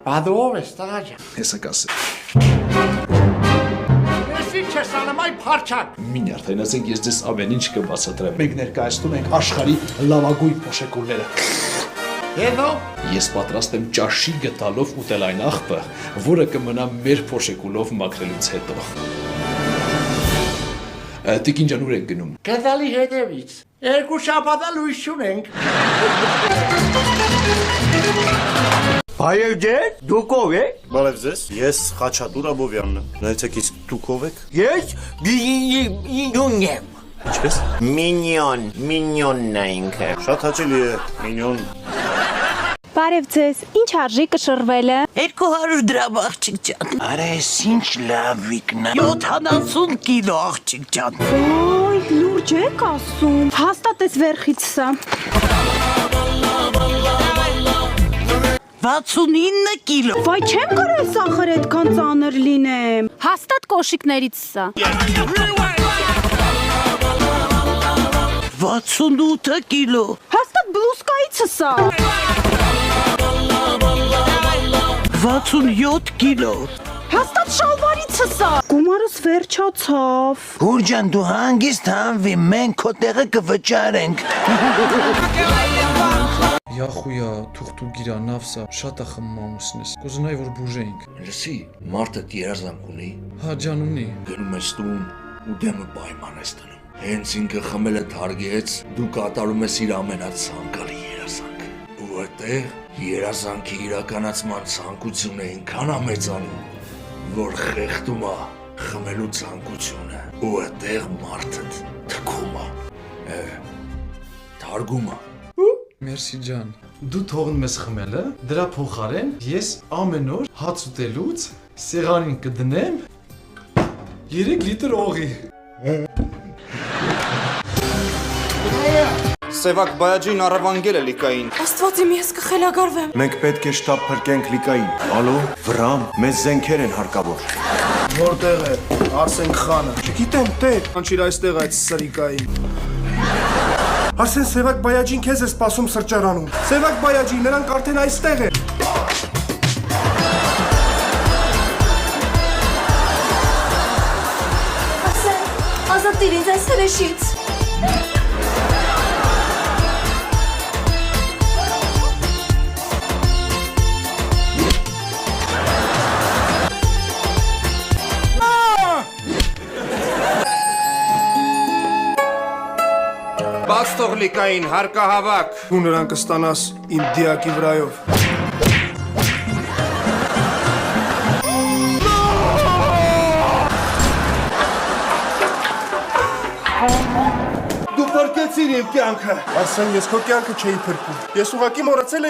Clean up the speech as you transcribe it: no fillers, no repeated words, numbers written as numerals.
Բադով ես տղա ջան։ Հեսա կասե։ Ես ինչ ես անում այ փարչակ։ Մին արդեն ես ձեզ ամեն ինչ կբացատրեմ։ Մենք ներկայացնում ենք աշխարհի լավագույն փոշեկուլները։ Հետո Ես պատրաստ եմ ճաշի գտալով ուտել այն աղբը, որը կմնա մեր փոշեկուլով մաքրելուց հետո։ Տիկին ջան, ուր եք գնում։ գդալի հետևից։ Երկու շաբաթա լույս չունենք։ Բայեր ջեր, դուք ով եք։ Բարև ձեզ, ես Խաչատուր Աբովյանն եմ։ Նայեցեք, իսկ դուք ով եք։ Ես Մինյոնն եմ։ Ինչպես։ Մինյոնն է ինքը։ Շատ հաճելի է, մինյոն։ Բարև ձեզ, ինչ արժի կշռվել է։ 200 դրամ աղջիկ ջան։ Արա ես ինչ լավիկն է։ 70 կիլո աղջիկ ջան։ Ոյ, լուրջ եք ասում։ Հաստատ ես վերխից սա։ 69 կիլո։ Վայ, չեմ կարել սախր այդքան ծանր լինեմ։ Հաստատ կոշիկներից սա։ 68 կիլո։ Հաստատ բլուսկայից սա։ 67 կիլո։ Հաստատ շալվարից սա։ Գումարս վերջացավ։ Հուրջան դու հանգիստ հանվի, մենք քո տեղը կվճարենք։ Յախույա, թուղթու գիրա նավսա, շատ է խմում ամուսնես։ Կուզենայի որ բուժեինք։ Լսի, մարդը երազանք ունի, Հա ջան ունի։ գնում ես տուն ու դեմը պայման ես տնում։ Հենց ինքը խմելը թարգեց, դու կատարում ես իր ամենացանկալի երազանքը։ Ու այդտեղ երազանքի իրականացման ցանկությունը այնքան է մեծանում, որ խեղդում է խմելու ցանկությունը։ Ու այդտեղ մարդը թքում է։ Թարգում է։ Մերսի ջան։ Դու թողնում ես խմելը, դրա փոխարեն ես ամեն օր հաց ուտելուց սեղանին կդնեմ 3 լիտր օղի։ Սևակ բայաջին առավանգել է լիկային։ Աստված իմ, ես կխելագարվեմ։ Մենք պետք է շտապ փրկենք լիկային։ Ալո, վրամ, մեզ զենքեր են հարկավոր։ Որտեղ է Արսեն խանը։ Չգիտեմ, տեր, անչիր այստեղ այդ սրիկային։ Արսեն Սևակ բայաջին քեզ է սպասում սրճարանում։ Սևակ բայաջին, նրանք արդեն այստեղ են։ Ազատիր ինձ այս հրեշից։ Բաց թող լիկային, հարկահավաք։ Դու նրան կստանաս իմ դիակի վրայով։ Դու փրկեցիր իմ կյանքը։ Արսեն, ես քո կյանքը չէի փրկում։ Ես ուղղակի մոռացել էի